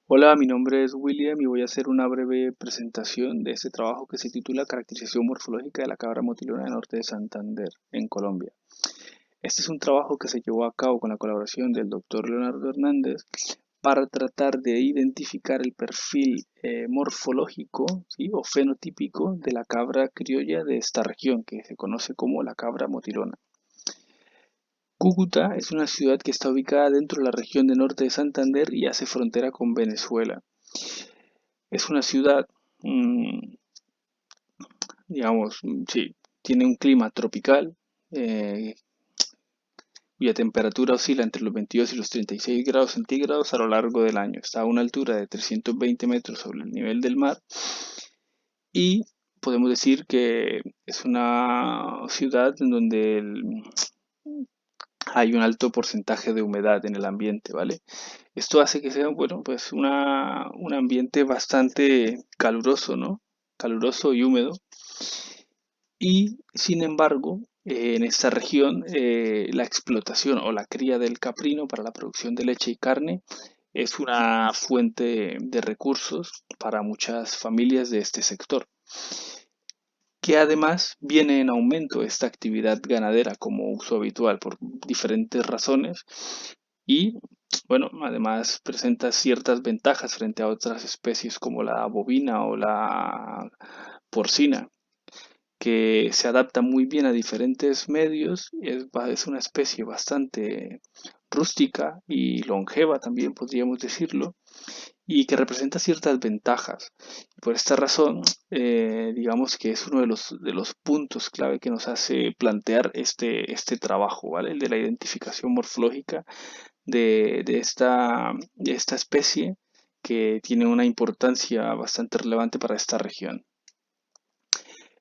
Hola, mi nombre es William y voy a hacer una breve presentación de este trabajo que se titula Caracterización morfológica de la cabra motilona del norte de Santander, en Colombia. Este es un trabajo que se llevó a cabo con la colaboración del doctor Leonardo Hernández para tratar de identificar el perfil morfológico, ¿sí?, o fenotípico de la cabra criolla de esta región, que se conoce como la cabra motilona. Cúcuta es una ciudad que está ubicada dentro de la región de norte de Santander y hace frontera con Venezuela. Es una ciudad, mm, digamos, sí, tiene un clima tropical, eh, cuya temperatura oscila entre los 22 y los 36 grados centígrados a lo largo del año. Está a una altura de 320 metros sobre el nivel del mar y podemos decir que es una ciudad en donde hay un alto porcentaje de humedad en el ambiente, ¿vale? Esto hace que sea, bueno, pues un ambiente bastante caluroso, ¿no? Caluroso y húmedo. Y sin embargo, en esta región, la explotación o la cría del caprino para la producción de leche y carne es una fuente de recursos para muchas familias de este sector, que además viene en aumento esta actividad ganadera como uso habitual por diferentes razones y, bueno, además presenta ciertas ventajas frente a otras especies como la bovina o la porcina, que se adapta muy bien a diferentes medios, es una especie bastante rústica y longeva también podríamos decirlo, y que representa ciertas ventajas. Por esta razón, digamos que es uno de los puntos clave que nos hace plantear este trabajo, ¿vale? El de la identificación morfológica de esta especie que tiene una importancia bastante relevante para esta región.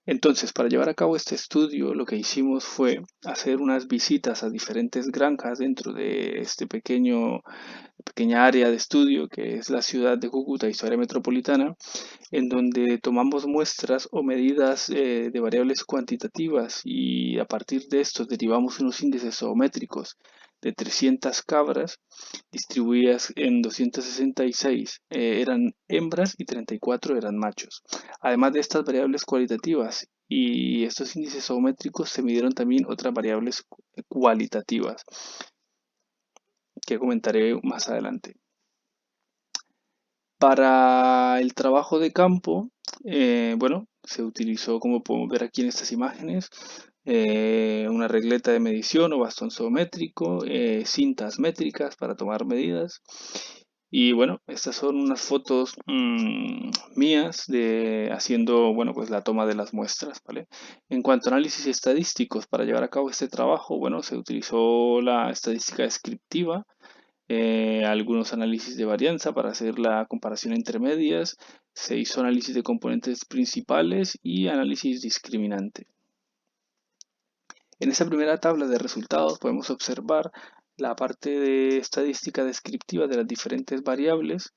Entonces, para llevar a cabo este estudio, lo que hicimos fue hacer unas visitas a diferentes granjas dentro de este pequeña área de estudio que es la ciudad de Cúcuta y su área metropolitana, en donde tomamos muestras o medidas de variables cuantitativas y a partir de esto derivamos unos índices zoométricos de 300 cabras distribuidas en 266 eran hembras y 34 eran machos. Además de estas variables cualitativas y estos índices zoométricos, se midieron también otras variables cualitativas que comentaré más adelante. Para el trabajo de campo, bueno, se utilizó, como podemos ver aquí en estas imágenes, una regleta de medición o bastón zoométrico, cintas métricas para tomar medidas. Y bueno, estas son unas fotos mías de haciendo, bueno, pues la toma de las muestras, ¿vale? En cuanto a análisis estadísticos, para llevar a cabo este trabajo, bueno, se utilizó la estadística descriptiva, algunos análisis de varianza para hacer la comparación entre medias, se hizo análisis de componentes principales y análisis discriminante. En esta primera tabla de resultados podemos observar la parte de estadística descriptiva de las diferentes variables,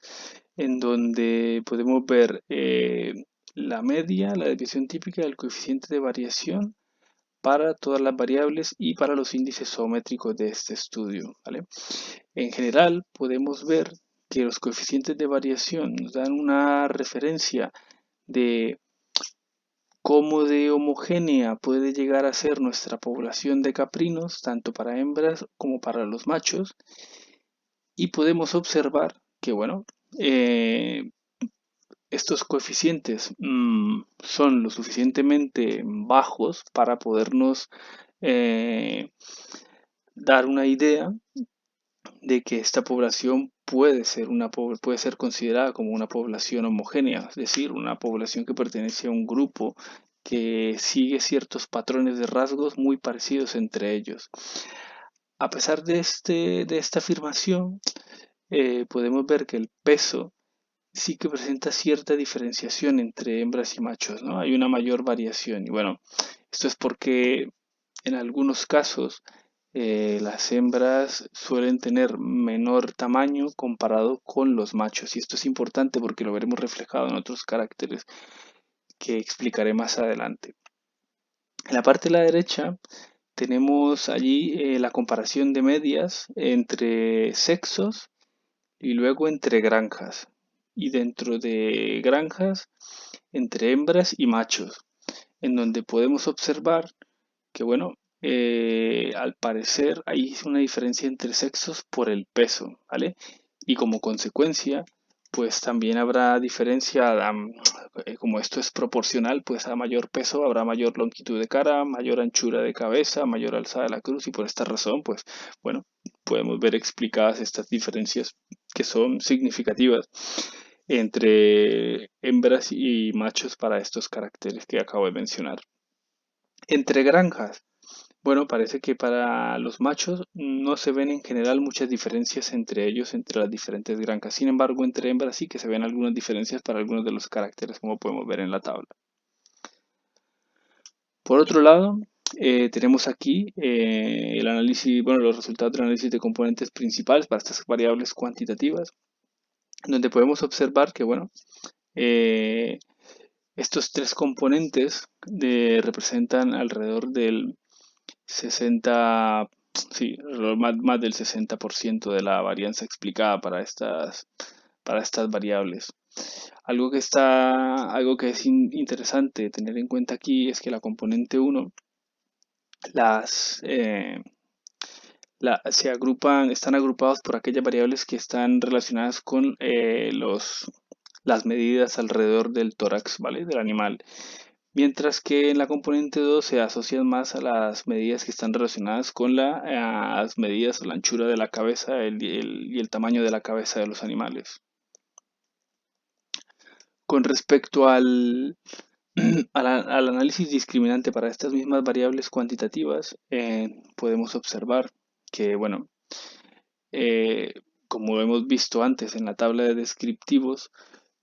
en donde podemos ver la media, la desviación típica del coeficiente de variación para todas las variables y para los índices zoométricos de este estudio, ¿vale? En general, podemos ver que los coeficientes de variación nos dan una referencia de cómo de homogénea puede llegar a ser nuestra población de caprinos, tanto para hembras como para los machos, y podemos observar que, bueno, eh, estos coeficientes son lo suficientemente bajos para podernos eh, dar una idea de que esta población puede ser considerada como una población homogénea, es decir, una población que pertenece a un grupo que sigue ciertos patrones de rasgos muy parecidos entre ellos. A pesar de esta afirmación, podemos ver que el peso sí que presenta cierta diferenciación entre hembras y machos, ¿no? Hay una mayor variación y bueno, esto es porque en algunos casos las hembras suelen tener menor tamaño comparado con los machos y esto es importante porque lo veremos reflejado en otros caracteres que explicaré más adelante. En la parte de la derecha tenemos allí la comparación de medias entre sexos y luego entre granjas. y dentro de granjas entre hembras y machos, en donde podemos observar que, bueno, al parecer hay una diferencia entre sexos por el peso, ¿vale? Y como consecuencia, pues también habrá diferencia, como esto es proporcional, pues a mayor peso habrá mayor longitud de cara, mayor anchura de cabeza, mayor alzada de la cruz y por esta razón, pues bueno, podemos ver explicadas estas diferencias que son significativas entre hembras y machos para estos caracteres que acabo de mencionar. Entre granjas, bueno, parece que para los machos no se ven en general muchas diferencias entre ellos, entre las diferentes granjas. Sin embargo, entre hembras sí que se ven algunas diferencias para algunos de los caracteres, como podemos ver en la tabla. Por otro lado, tenemos aquí el análisis, bueno, los resultados del análisis de componentes principales para estas variables cuantitativas, donde podemos observar que, bueno, estos tres componentes representan alrededor del 60, sí, más del 60% de la varianza explicada para estas variables. Algo que es interesante tener en cuenta aquí es que la componente 1, las, se agrupan, están agrupados por aquellas variables que están relacionadas con las medidas alrededor del tórax, ¿vale? Del animal. Mientras que en la componente 2 se asocian más a las medidas que están relacionadas con las medidas o la anchura de la cabeza y el tamaño de la cabeza de los animales. Con respecto al análisis discriminante para estas mismas variables cuantitativas, podemos observar que, bueno, eh, como lo hemos visto antes en la tabla de descriptivos,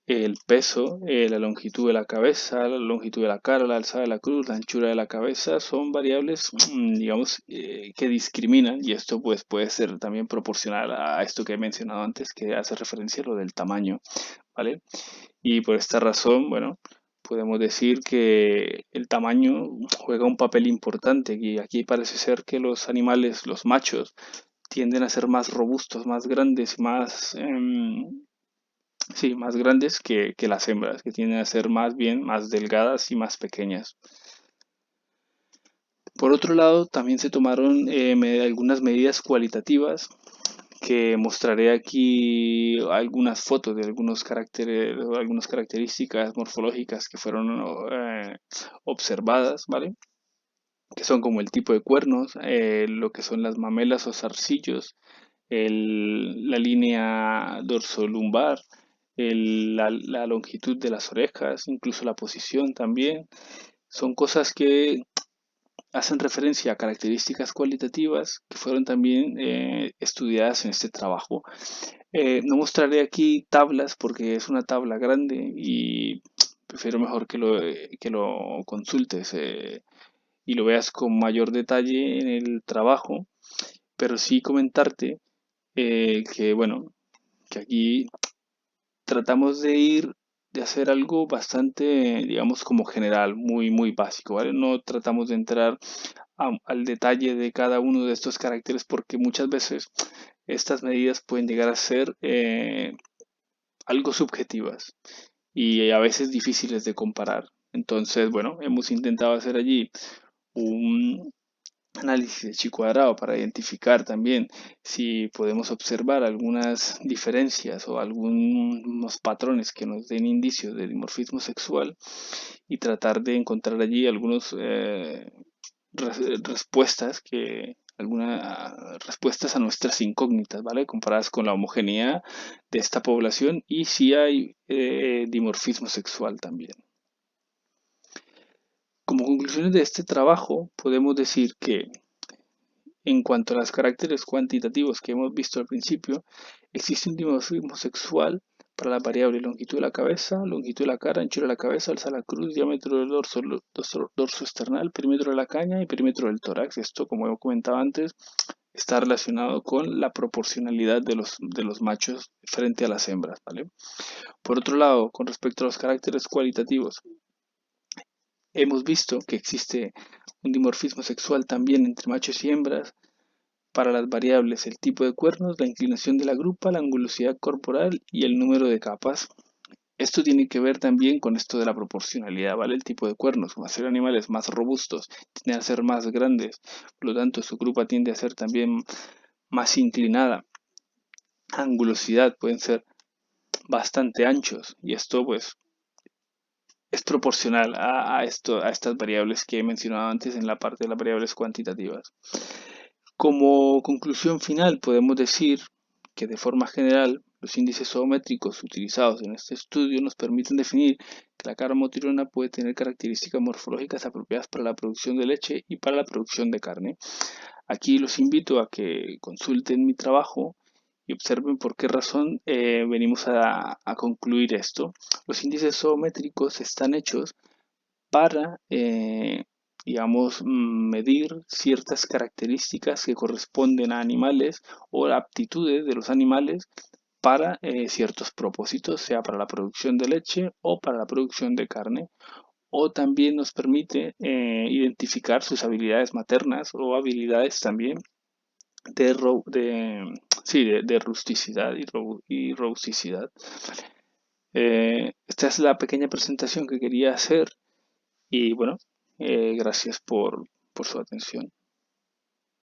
el peso, la longitud de la cabeza, la longitud de la cara, la alzada de la cruz, la anchura de la cabeza son variables, digamos, que discriminan y esto pues puede ser también proporcional a esto que he mencionado antes, que hace referencia a lo del tamaño, ¿vale? Y por esta razón, bueno, podemos decir que el tamaño juega un papel importante y aquí parece ser que los animales, los machos, tienden a ser más robustos, más grandes, sí, más grandes que las hembras, que tienden a ser más bien más delgadas y más pequeñas. Por otro lado, también se tomaron algunas medidas cualitativas que mostraré aquí algunas fotos de algunos caracteres, algunas características morfológicas que fueron observadas, ¿vale? Que son como el tipo de cuernos, lo que son las mamelas o zarcillos, la línea dorsolumbar, la longitud de las orejas, incluso la posición también. Son cosas que hacen referencia a características cualitativas que fueron también estudiadas en este trabajo. No mostraré aquí tablas porque es una tabla grande y prefiero mejor que lo consultes y lo veas con mayor detalle en el trabajo, pero sí comentarte que, bueno, que aquí tratamos de hacer algo bastante, digamos, como general, muy básico, ¿vale? No tratamos de entrar al detalle de cada uno de estos caracteres porque muchas veces estas medidas pueden llegar a ser algo subjetivas y a veces difíciles de comparar. Entonces, bueno, hemos intentado hacer allí un análisis de chi cuadrado para identificar también si podemos observar algunas diferencias o algunos patrones que nos den indicios de dimorfismo sexual y tratar de encontrar allí algunas respuestas algunas respuestas a nuestras incógnitas, ¿vale? Comparadas con la homogeneidad de esta población y si hay dimorfismo sexual también. Como conclusiones de este trabajo, podemos decir que en cuanto a los caracteres cuantitativos que hemos visto al principio, existe un dimorfismo sexual para la variable longitud de la cabeza, longitud de la cara, anchura de la cabeza, alza de la cruz, diámetro del dorso external, perímetro de la caña y perímetro del tórax. Esto, como he comentado antes, está relacionado con la proporcionalidad de los machos frente a las hembras, ¿vale? Por otro lado, con respecto a los caracteres cualitativos, hemos visto que existe un dimorfismo sexual también entre machos y hembras para las variables el tipo de cuernos, la inclinación de la grupa, la angulosidad corporal y el número de capas. Esto tiene que ver también con esto de la proporcionalidad, ¿vale? El tipo de cuernos, como ser animales más robustos, tienden a ser más grandes, por lo tanto su grupa tiende a ser también más inclinada. Angulosidad pueden ser bastante anchos y esto pues es proporcional a estas variables que he mencionado antes en la parte de las variables cuantitativas. Como conclusión final, podemos decir que de forma general, los índices zoométricos utilizados en este estudio nos permiten definir que la cabra motirona puede tener características morfológicas apropiadas para la producción de leche y para la producción de carne. Aquí los invito a que consulten mi trabajo y observen por qué razón venimos a concluir esto. Los índices zoométricos están hechos para, digamos, medir ciertas características que corresponden a animales o aptitudes de los animales para ciertos propósitos, sea para la producción de leche o para la producción de carne. O también nos permite identificar sus habilidades maternas o habilidades también de rusticidad y rusticidad. Esta es la pequeña presentación que quería hacer y bueno, gracias por su atención.